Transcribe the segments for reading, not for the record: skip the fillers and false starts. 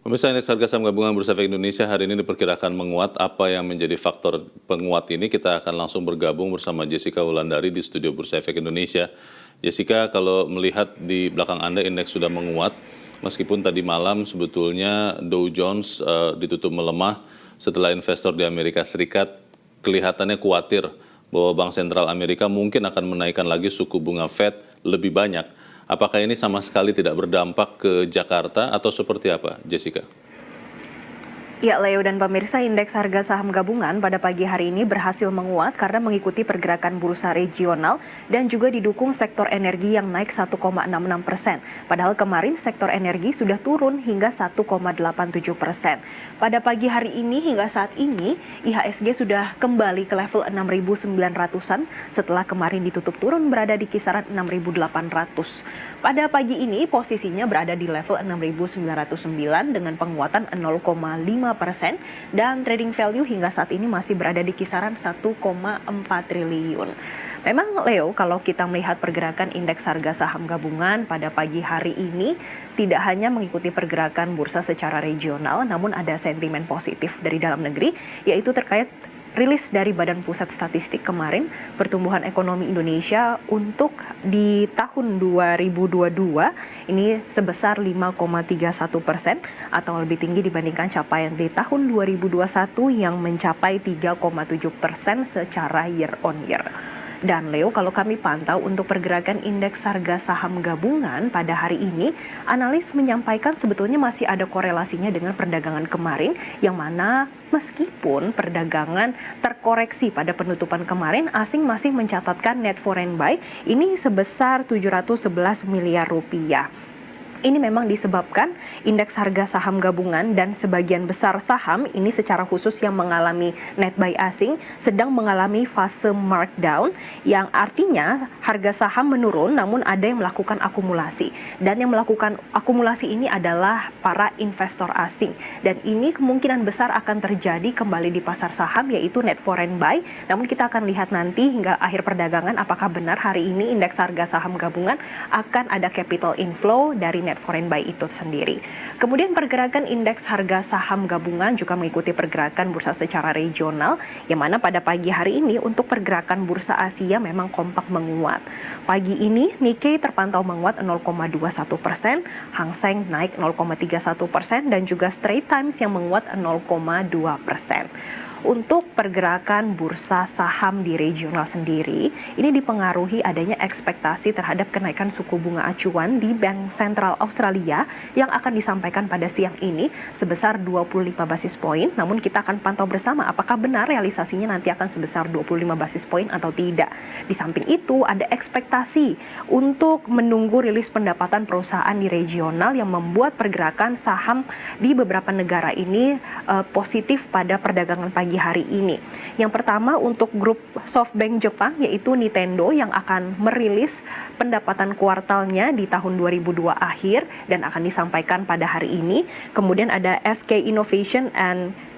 Pemirsa, indeks harga saham gabungan Bursa Efek Indonesia hari ini diperkirakan menguat. Apa yang menjadi faktor penguat ini? Kita akan langsung bergabung bersama Jessica Wulandari di studio Bursa Efek Indonesia. Jessica, kalau melihat di belakang Anda indeks sudah menguat, meskipun tadi malam sebetulnya Dow Jones ditutup melemah setelah investor di Amerika Serikat kelihatannya khawatir bahwa Bank Sentral Amerika mungkin akan menaikkan lagi suku bunga Fed lebih banyak. Apakah ini sama sekali tidak berdampak ke Jakarta atau seperti apa, Jessica? Ya, Leo dan pemirsa, indeks harga saham gabungan pada pagi hari ini berhasil menguat karena mengikuti pergerakan bursa regional dan juga didukung sektor energi yang naik 1,66%. Padahal kemarin sektor energi sudah turun hingga 1,87%. Pada pagi hari ini hingga saat ini, IHSG sudah kembali ke level 6.900-an setelah kemarin ditutup turun berada di kisaran 6.800. Pada pagi ini posisinya berada di level 6.909 dengan penguatan 0,5%. Dan trading value hingga saat ini masih berada di kisaran 1,4 triliun. Memang Leo, kalau kita melihat pergerakan indeks harga saham gabungan pada pagi hari ini tidak hanya mengikuti pergerakan bursa secara regional, namun ada sentimen positif dari dalam negeri, yaitu terkait rilis dari Badan Pusat Statistik kemarin, pertumbuhan ekonomi Indonesia untuk di tahun 2022 ini sebesar 5,31% atau lebih tinggi dibandingkan capaian di tahun 2021 yang mencapai 3,7% secara year on year. Dan Leo, kalau kami pantau untuk pergerakan indeks harga saham gabungan pada hari ini, analis menyampaikan sebetulnya masih ada korelasinya dengan perdagangan kemarin, yang mana meskipun perdagangan terkoreksi pada penutupan kemarin, asing masih mencatatkan net foreign buy ini sebesar 711 miliar rupiah. Ini memang disebabkan indeks harga saham gabungan dan sebagian besar saham ini secara khusus yang mengalami net buy asing sedang mengalami fase markdown, yang artinya harga saham menurun namun ada yang melakukan akumulasi. Dan yang melakukan akumulasi ini adalah para investor asing. Dan ini kemungkinan besar akan terjadi kembali di pasar saham, yaitu net foreign buy. Namun kita akan lihat nanti hingga akhir perdagangan apakah benar hari ini indeks harga saham gabungan akan ada capital inflow dari net foreign buy itu sendiri. Kemudian pergerakan indeks harga saham gabungan juga mengikuti pergerakan bursa secara regional, yang mana pada pagi hari ini untuk pergerakan bursa Asia memang kompak menguat. Pagi ini Nikkei terpantau menguat 0,21%, Hang Seng naik 0,31% dan juga Straits Times yang menguat 0,2%. Untuk pergerakan bursa saham di regional sendiri, ini dipengaruhi adanya ekspektasi terhadap kenaikan suku bunga acuan di Bank Sentral Australia yang akan disampaikan pada siang ini sebesar 25 basis poin. Namun kita akan pantau bersama apakah benar realisasinya nanti akan sebesar 25 basis poin atau tidak. Di samping itu ada ekspektasi untuk menunggu rilis pendapatan perusahaan di regional yang membuat pergerakan saham di beberapa negara ini positif pada perdagangan pagi hari ini. Yang pertama untuk grup SoftBank Jepang, yaitu Nintendo yang akan merilis pendapatan kuartalnya di tahun 2002 akhir dan akan disampaikan pada hari ini. Kemudian ada SK Innovation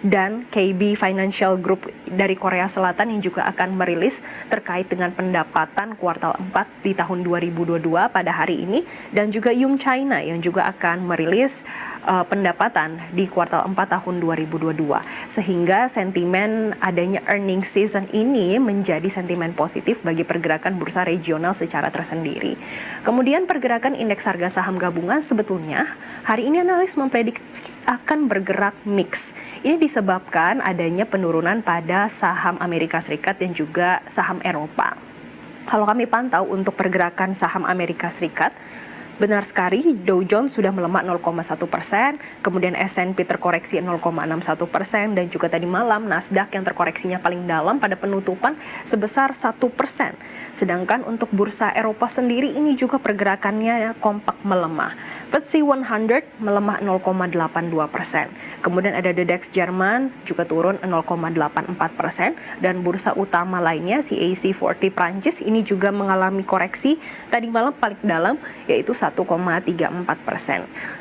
dan KB Financial Group dari Korea Selatan yang juga akan merilis terkait dengan pendapatan kuartal 4 di tahun 2022 pada hari ini, dan juga Yum China yang juga akan merilis pendapatan di kuartal 4 tahun 2022. Sehingga sentimen adanya earning season ini menjadi sentimen positif bagi pergerakan bursa regional secara tersendiri. Kemudian pergerakan indeks harga saham gabungan sebetulnya hari ini analis memprediksi akan bergerak mix. Ini disebabkan adanya penurunan pada saham Amerika Serikat dan juga saham Eropa. Kalau kami pantau untuk pergerakan saham Amerika Serikat, benar sekali, Dow Jones sudah melemah 0,1%, kemudian S&P terkoreksi 0,61%, dan juga tadi malam Nasdaq yang terkoreksinya paling dalam pada penutupan sebesar 1%. Sedangkan untuk bursa Eropa sendiri ini juga pergerakannya kompak melemah. FTSE 100 melemah 0,82%. Kemudian ada The DAX Jerman juga turun 0,84%, dan bursa utama lainnya CAC 40 Prancis ini juga mengalami koreksi tadi malam paling dalam, yaitu 1,34%.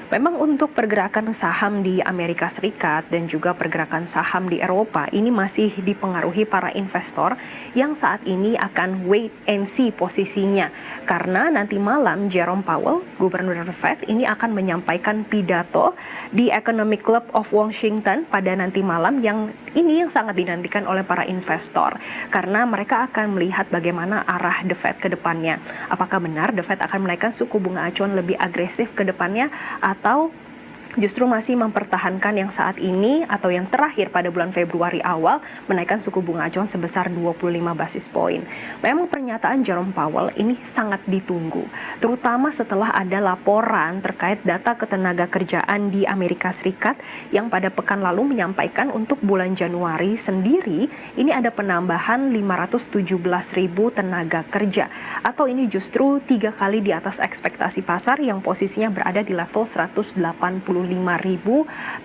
Memang untuk pergerakan saham di Amerika Serikat dan juga pergerakan saham di Eropa ini masih dipengaruhi para investor yang saat ini akan wait and see posisinya. Karena nanti malam Jerome Powell, Gubernur Fed, ini akan menyampaikan pidato di Economic Club of Washington pada nanti malam yang sangat dinantikan oleh para investor. Karena mereka akan melihat bagaimana arah The Fed ke depannya. Apakah benar The Fed akan menaikkan suku bunga acuan lebih agresif ke depannya atau justru masih mempertahankan yang saat ini atau yang terakhir pada bulan Februari awal menaikkan suku bunga acuan sebesar 25 basis poin. Memang pernyataan Jerome Powell ini sangat ditunggu, terutama setelah ada laporan terkait data ketenaga kerjaan di Amerika Serikat yang pada pekan lalu menyampaikan untuk bulan Januari sendiri ini ada penambahan 517.000 tenaga kerja, atau ini justru 3 kali di atas ekspektasi pasar yang posisinya berada di level 185.000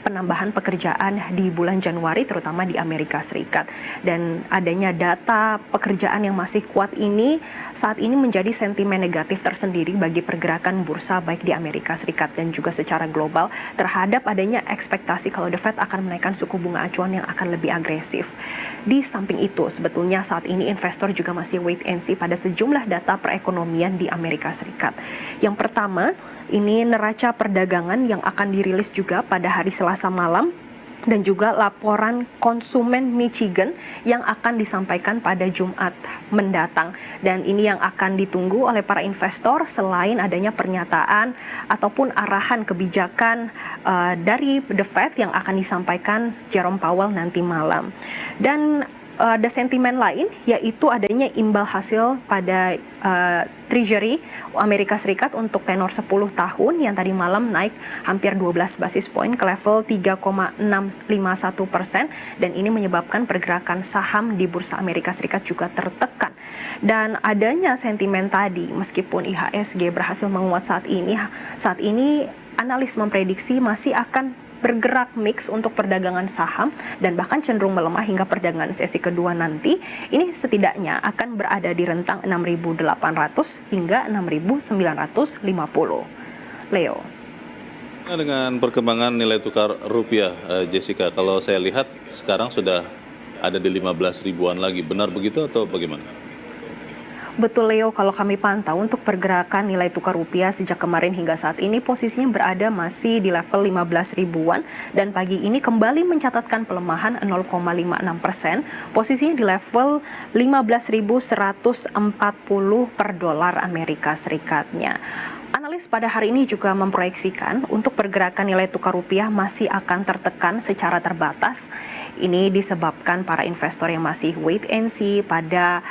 penambahan pekerjaan di bulan Januari terutama di Amerika Serikat. Dan adanya data pekerjaan yang masih kuat ini saat ini menjadi sentimen negatif tersendiri bagi pergerakan bursa baik di Amerika Serikat dan juga secara global terhadap adanya ekspektasi kalau The Fed akan menaikkan suku bunga acuan yang akan lebih agresif. Di samping itu sebetulnya saat ini investor juga masih wait and see pada sejumlah data perekonomian di Amerika Serikat. Yang pertama, ini neraca perdagangan yang akan dirilis juga pada hari Selasa malam dan juga laporan konsumen Michigan yang akan disampaikan pada Jumat mendatang. Dan ini yang akan ditunggu oleh para investor selain adanya pernyataan ataupun arahan kebijakan dari The Fed yang akan disampaikan Jerome Powell nanti malam. Dan ada sentimen lain yaitu adanya imbal hasil pada Treasury Amerika Serikat untuk tenor 10 tahun yang tadi malam naik hampir 12 basis poin ke level 3,651% dan ini menyebabkan pergerakan saham di bursa Amerika Serikat juga tertekan. Dan adanya sentimen tadi meskipun IHSG berhasil menguat saat ini analis memprediksi masih akan bergerak mix untuk perdagangan saham dan bahkan cenderung melemah hingga perdagangan sesi kedua nanti. Ini setidaknya akan berada di rentang 6.800 hingga 6.950. Leo. Dengan perkembangan nilai tukar rupiah, Jessica, kalau saya lihat sekarang sudah ada di 15 ribuan lagi. Benar begitu atau bagaimana? Betul Leo, kalau kami pantau untuk pergerakan nilai tukar rupiah sejak kemarin hingga saat ini posisinya berada masih di level 15 ribuan dan pagi ini kembali mencatatkan pelemahan 0,56%, posisinya di level 15.140 per dolar Amerika Serikatnya. Analis pada hari ini juga memproyeksikan untuk pergerakan nilai tukar rupiah masih akan tertekan secara terbatas. Ini disebabkan para investor yang masih wait and see pada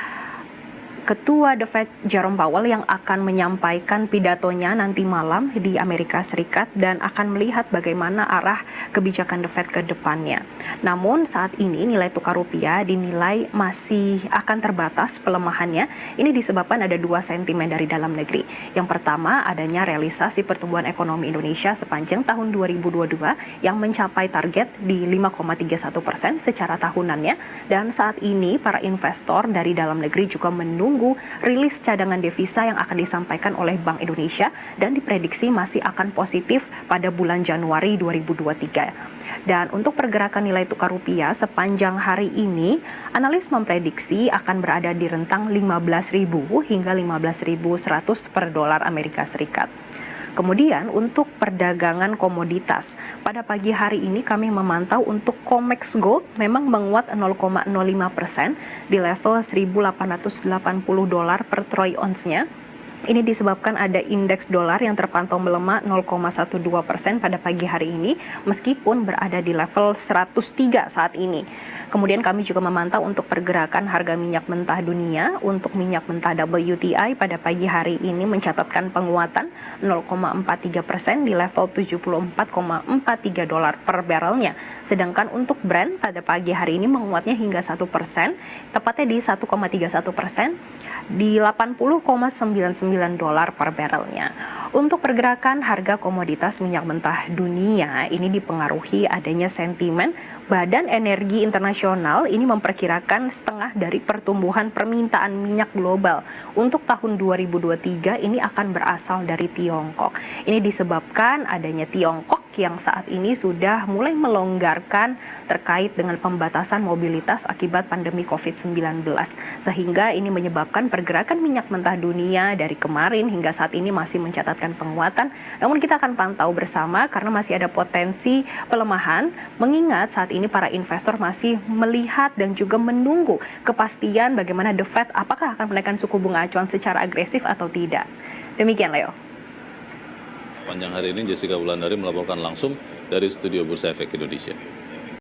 Ketua The Fed Jerome Powell yang akan menyampaikan pidatonya nanti malam di Amerika Serikat dan akan melihat bagaimana arah kebijakan The Fed ke depannya. Namun saat ini nilai tukar rupiah dinilai masih akan terbatas pelemahannya. Ini disebabkan ada dua sentimen dari dalam negeri. Yang pertama adanya realisasi pertumbuhan ekonomi Indonesia sepanjang tahun 2022 yang mencapai target di 5,31% secara tahunannya. Dan saat ini para investor dari dalam negeri juga menunggu rilis cadangan devisa yang akan disampaikan oleh Bank Indonesia dan diprediksi masih akan positif pada bulan Januari 2023. Dan untuk pergerakan nilai tukar rupiah sepanjang hari ini, analis memprediksi akan berada di rentang 15.000 hingga 15.100 per dolar Amerika Serikat. Kemudian untuk perdagangan komoditas, pada pagi hari ini kami memantau untuk COMEX Gold memang menguat 0,05% di level 1.880 dolar per troy ounce-nya. Ini disebabkan ada indeks dolar yang terpantau melemah 0,12% pada pagi hari ini meskipun berada di level 103 saat ini. Kemudian kami juga memantau untuk pergerakan harga minyak mentah dunia. Untuk minyak mentah WTI pada pagi hari ini mencatatkan penguatan 0,43% di level 74,43 dolar per barrelnya. Sedangkan untuk Brent pada pagi hari ini menguatnya hingga 1%, tepatnya di 1,31% di 80,99 dolar per barrelnya. Untuk pergerakan harga komoditas minyak mentah dunia ini dipengaruhi adanya sentimen Badan Energi Internasional ini memperkirakan setengah dari pertumbuhan permintaan minyak global untuk tahun 2023 ini akan berasal dari Tiongkok. Ini disebabkan adanya Tiongkok yang saat ini sudah mulai melonggarkan terkait dengan pembatasan mobilitas akibat pandemi COVID-19. Sehingga ini menyebabkan pergerakan minyak mentah dunia dari kemarin hingga saat ini masih mencatatkan penguatan. Namun kita akan pantau bersama karena masih ada potensi pelemahan, mengingat saat ini para investor masih melihat dan juga menunggu kepastian bagaimana The Fed apakah akan menaikkan suku bunga acuan secara agresif atau tidak. Demikian, Leo. Panjang hari ini Jessica Wulandari melaporkan langsung dari Studio Bursa Efek Indonesia.